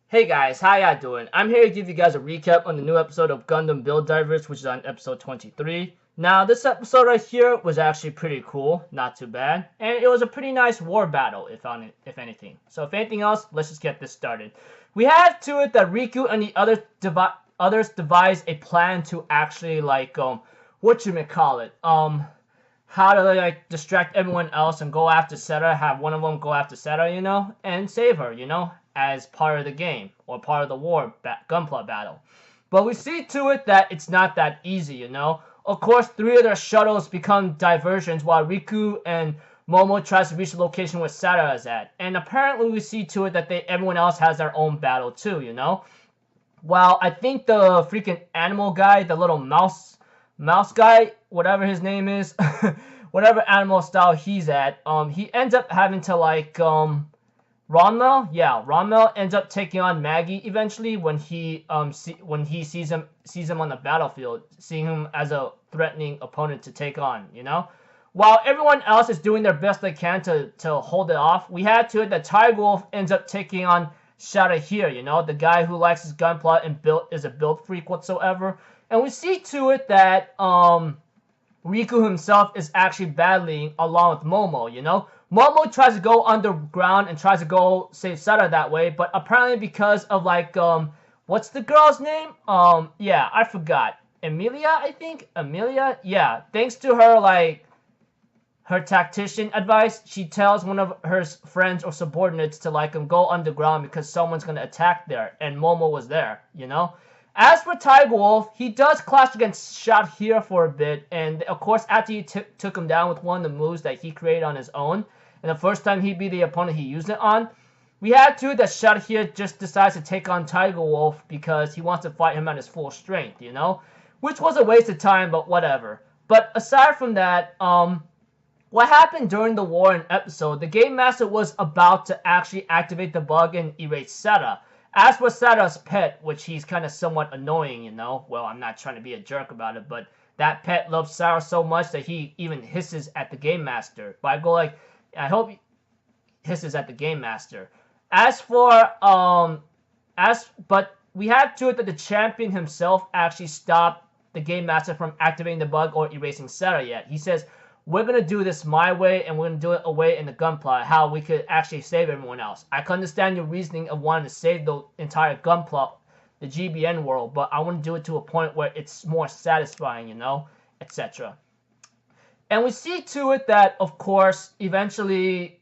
Hey guys, how y'all doing? I'm here to give you guys a recap on the new episode of Gundam Build Divers, which is on episode 23. Now, this episode right here was actually pretty cool, not too bad, and it was a pretty nice war battle, if anything. So, if anything else, let's just get this started. We had to it that Riku and the others devised a plan to actually whatchamacallit, how to distract everyone else and go after Seta, have one of them go after Seta, and save her, as part of the game or part of the gunpla battle. But we see to it that it's not that easy. Of course, three of their shuttles become diversions while Riku and Momo tries to reach the location where Seta is at. And apparently we see to it that everyone else has their own battle too. While I think the freaking animal guy, the little mouse guy, whatever his name is, whatever animal style he's at, he ends up having to Ronmel ends up taking on Maggie eventually when he sees him on the battlefield, seeing him as a threatening opponent to take on. While everyone else is doing their best they can to hold it off, we had to it that Tiger Wolf ends up taking on Shada here, the guy who likes his gunpla and is a build freak whatsoever. And we see to it that Riku himself is actually battling along with Momo. Momo tries to go underground and tries to go save Seta that way, but apparently because of what's the girl's name? Yeah, I forgot. Emilia, I think? Emilia? Yeah, thanks to her her tactician advice, she tells one of her friends or subordinates to go underground because someone's gonna attack there, and Momo was there. As for Tiger Wolf, he does clash against Shot here for a bit, and of course after he took him down with one of the moves that he created on his own, and the first time he beat the opponent he used it on, we had to that Shot here just decides to take on Tiger Wolf because he wants to fight him at his full strength, which was a waste of time, but whatever. But aside from that, what happened during the war and episode, the Game Master was about to actually activate the bug and erase Seta. As for Seta's pet, which he's kind of somewhat annoying, well, I'm not trying to be a jerk about it, but that pet loves Sarah so much that he even hisses at the Game Master. But I hope he hisses at the Game Master. But we had to it that the champion himself actually stopped the Game Master from activating the bug or erasing Seta yet. He says, we're going to do this my way, and we're going to do it away in the gunpla, how we could actually save everyone else. I can understand your reasoning of wanting to save the entire gunpla, the GBN world, but I want to do it to a point where it's more satisfying, etc. And we see to it that, of course, eventually,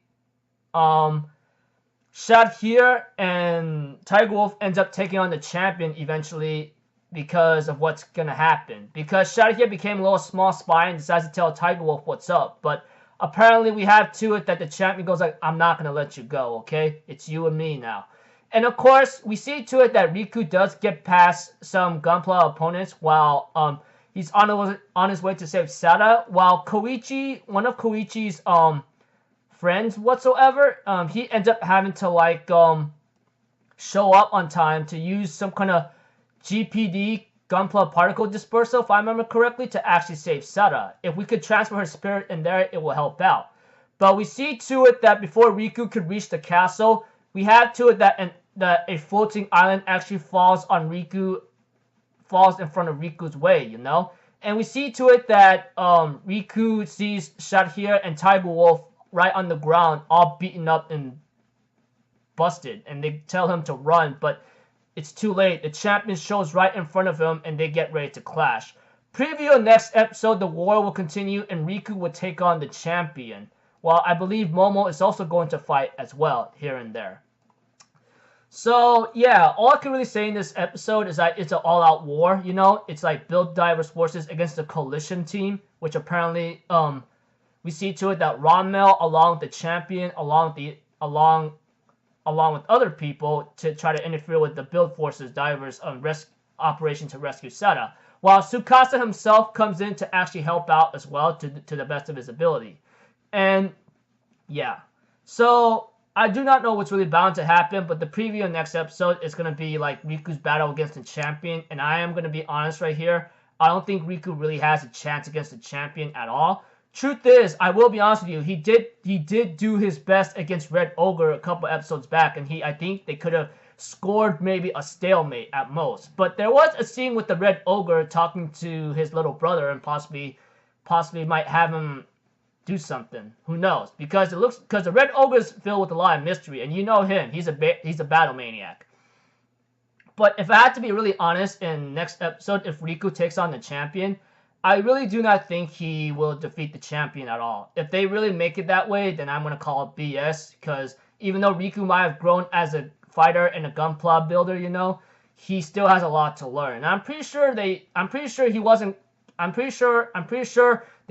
Shad here and Tiger Wolf ends up taking on the champion eventually, because of what's gonna happen. Because Shadowhead became a little small spy and decides to tell Tiger Wolf what's up. But apparently we have to it that the champion goes I'm not gonna let you go, okay? It's you and me now. And of course, we see to it that Riku does get past some Gunpla opponents while he's on his way to save Seta. While Koichi, one of Koichi's friends whatsoever, he ends up having to show up on time to use some kind of GPD, Gunpla Particle Dispersal, if I remember correctly, to actually save Seta. If we could transfer her spirit in there, it will help out. But we see to it that before Riku could reach the castle, we have to it that a floating island actually falls in front of Riku's way, And we see to it that Riku sees Shadhir and Tiger Wolf right on the ground, all beaten up and busted, and they tell him to run, but it's too late. The champion shows right in front of him, and they get ready to clash. Preview next episode, the war will continue, and Riku will take on the champion. While I believe Momo is also going to fight as well, here and there. So, yeah, all I can really say in this episode is that it's an all-out war, It's like Build Divers forces against the coalition team, which apparently, we see to it that Ronmel, along with the champion, along with other people, to try to interfere with the Build Forces Divers operation to rescue Seta, while Tsukasa himself comes in to actually help out as well to the best of his ability. And yeah, so I do not know what's really bound to happen, but the preview of next episode is going to be Riku's battle against the champion, and I am going to be honest right here, I don't think Riku really has a chance against the champion at all, truth is, I will be honest with you, he did do his best against Red Ogre a couple episodes back, and I think they could have scored maybe a stalemate at most. But there was a scene with the Red Ogre talking to his little brother, and possibly might have him do something. Who knows? Because the Red Ogre is filled with a lot of mystery, and you know him. He's a battle maniac. But if I had to be really honest, in next episode, if Riku takes on the champion, I really do not think he will defeat the champion at all. If they really make it that way, then I'm going to call it BS, because even though Riku might have grown as a fighter and a gunpla builder, you know, he still has a lot to learn. And I'm pretty sure the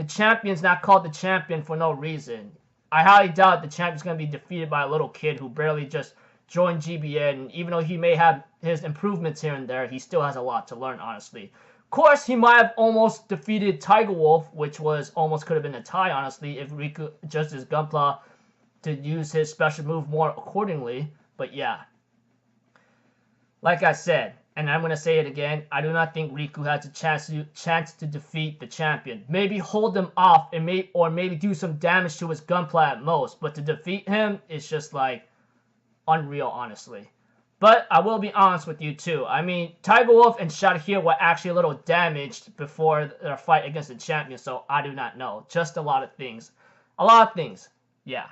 champion's not called the champion for no reason. I highly doubt the champion's going to be defeated by a little kid who barely just joined GBN, and even though he may have his improvements here and there, he still has a lot to learn, honestly. Of course, he might have almost defeated Tiger Wolf, which almost could have been a tie, honestly, if Riku adjusted his Gunpla to use his special move more accordingly. But yeah, like I said, and I'm going to say it again, I do not think Riku has a chance to defeat the champion. Maybe hold him off and maybe do some damage to his Gunpla at most, but to defeat him is just like unreal, honestly. But I will be honest with you too. I mean, Tiger Wolf and Shadowhero were actually a little damaged before their fight against the champion, so I do not know. Just a lot of things. A lot of things. Yeah.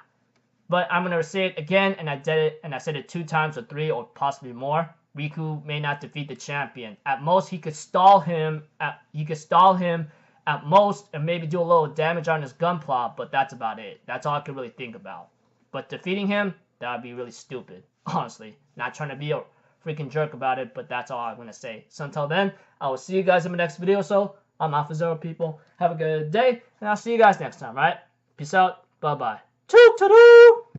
But I'm gonna say it again, and I said it 2 times or 3 or possibly more. Riku may not defeat the champion. At most, he could stall him at most and maybe do a little damage on his Gunpla, but that's about it. That's all I can really think about. But defeating him, that would be really stupid. Honestly, not trying to be a freaking jerk about it, but that's all I'm going to say. So until then, I will see you guys in my next video. So I'm Alpha Zero, people. Have a good day, and I'll see you guys next time, right? Peace out. Bye-bye. Toot-toot-toot!